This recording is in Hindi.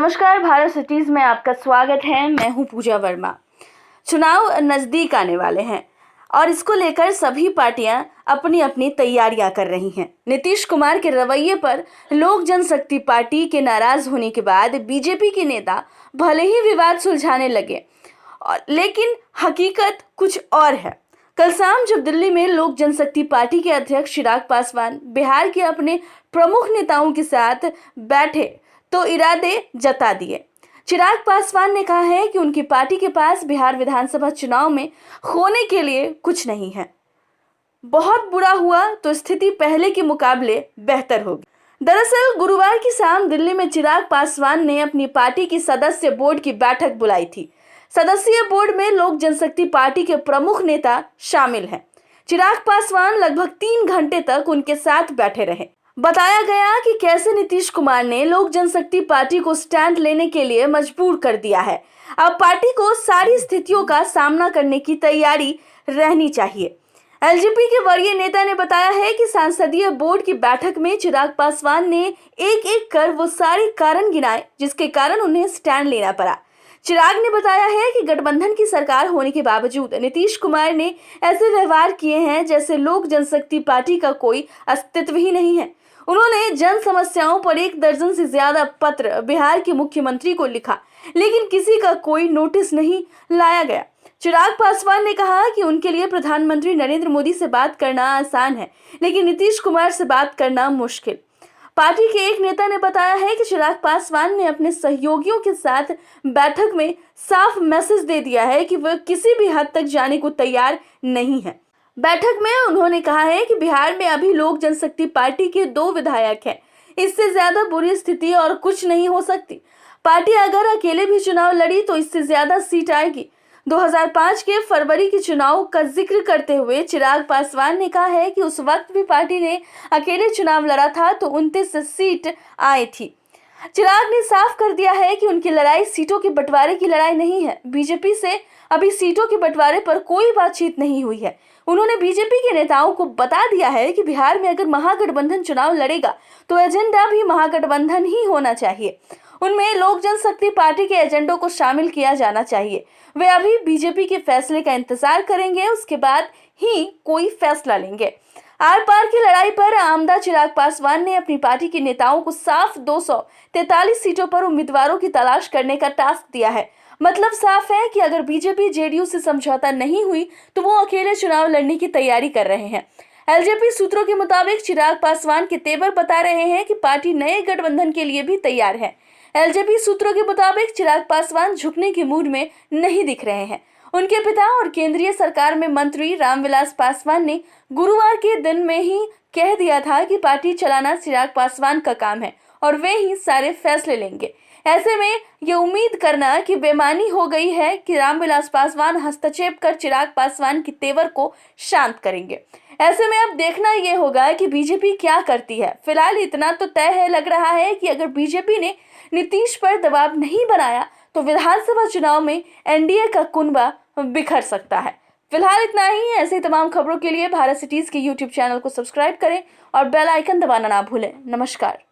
नमस्कार, भारत सिटीज में आपका स्वागत है। मैं हूं पूजा वर्मा। चुनाव नजदीक आने वाले हैं और इसको लेकर सभी पार्टियां अपनी अपनी तैयारियां कर रही हैं। नीतीश कुमार के रवैये पर लोक जनशक्ति पार्टी के नाराज होने के बाद बीजेपी के नेता भले ही विवाद सुलझाने लगे, लेकिन हकीकत कुछ और है। कल शाम जब दिल्ली में लोक जनशक्ति पार्टी के अध्यक्ष चिराग पासवान बिहार के अपने प्रमुख नेताओं के साथ बैठे तो इरादे जता दिए। चिराग पासवान ने कहा है कि उनकी पार्टी के पास बिहार विधानसभा चुनाव में खोने के लिए कुछ नहीं है। बहुत बुरा हुआ तो स्थिति पहले के मुकाबले बेहतर होगी। दरअसल गुरुवार की शाम दिल्ली में चिराग पासवान ने अपनी पार्टी की सदस्य बोर्ड की बैठक बुलाई थी। सदस्यीय बोर्ड में लोक जनशक्ति पार्टी के प्रमुख नेता शामिल हैं। चिराग पासवान लगभग 3 घंटे तक उनके साथ बैठे रहे। बताया गया कि कैसे नीतीश कुमार ने लोक जनशक्ति पार्टी को स्टैंड लेने के लिए मजबूर कर दिया है। अब पार्टी को सारी स्थितियों का सामना करने की तैयारी रहनी चाहिए। एलजेपी के वरीय नेता ने बताया है कि संसदीय बोर्ड की बैठक में चिराग पासवान ने एक एक कर वो सारे कारण गिनाए जिसके कारण उन्हें स्टैंड लेना पड़ा। चिराग ने बताया है कि गठबंधन की सरकार होने के बावजूद नीतीश कुमार ने ऐसे व्यवहार किए हैं जैसे लोक जनशक्ति पार्टी का कोई अस्तित्व ही नहीं है। उन्होंने जन समस्याओं पर 1 दर्जन से ज्यादा पत्र बिहार के मुख्यमंत्री को लिखा, लेकिन किसी का कोई नोटिस नहीं लाया गया। चिराग पासवान ने कहा कि उनके लिए प्रधानमंत्री नरेंद्र मोदी से बात करना आसान है, लेकिन नीतीश कुमार से बात करना मुश्किल। पार्टी के एक नेता ने बताया है कि चिराग पासवान ने अपने सहयोगियों के साथ बैठक में साफ मैसेज दे दिया है कि वह किसी भी हद तक जाने को तैयार नहीं है। बैठक में उन्होंने कहा है कि बिहार में अभी लोक जनशक्ति पार्टी के 2 विधायक हैं। इससे ज्यादा बुरी स्थिति और कुछ नहीं हो सकती। पार्टी अगर अकेले भी चुनाव लड़ी तो इससे ज्यादा सीट आएगी। 2005 के फरवरी के चुनाव का जिक्र करते हुए चिराग पासवान ने कहा है कि उस वक्त भी पार्टी ने अकेले चुनाव लड़ा था तो 29 सीट आई थी। चिराग ने साफ कर दिया है कि उनकी लड़ाई सीटों के बंटवारे की लड़ाई नहीं है। बीजेपी से अभी सीटों के बंटवारे पर कोई बातचीत नहीं हुई है। उन्होंने बीजेपी के नेताओं को बता दिया है कि बिहार में अगर महागठबंधन चुनाव लड़ेगा तो एजेंडा भी महागठबंधन ही होना चाहिए। उनमें लोक जनशक्ति पार्टी के एजेंडों को शामिल किया जाना चाहिए। वे अभी बीजेपी के फैसले का इंतजार करेंगे, उसके बाद ही कोई फैसला लेंगे। आर पार की लड़ाई पर आमदा चिराग पासवान ने अपनी पार्टी के नेताओं को साफ 243 सीटों पर उम्मीदवारों की तलाश करने का टास्क दिया है। मतलब साफ है कि अगर बीजेपी जेडीयू से समझौता नहीं हुई तो वो अकेले चुनाव लड़ने की तैयारी कर रहे हैं। एलजेपी सूत्रों के मुताबिक चिराग पासवान के तेवर बता रहे हैं कि पार्टी नए गठबंधन के लिए भी तैयार है। एलजेपी सूत्रों के मुताबिक चिराग पासवान झुकने के मूड में नहीं दिख रहे हैं। उनके पिता और केंद्रीय सरकार में मंत्री रामविलास पासवान ने गुरुवार के दिन में ही कह दिया था कि पार्टी चलाना चिराग पासवान का काम है और वे ही सारे फैसले लेंगे। ऐसे में ये उम्मीद करना कि बेमानी हो गई है कि रामविलास पासवान हस्तक्षेप कर चिराग पासवान की तेवर को शांत करेंगे। ऐसे में अब देखना ये होगा कि बीजेपी क्या करती है। फिलहाल इतना तो तय है, लग रहा है कि अगर बीजेपी ने नीतीश पर दबाव नहीं बनाया तो विधानसभा चुनाव में एनडीए का कुनबा बिखर सकता है। फिलहाल इतना ही। ऐसे तमाम खबरों के लिए भारत सिटीज के यूट्यूब चैनल को सब्सक्राइब करें और बेल आइकन दबाना ना भूलें। नमस्कार।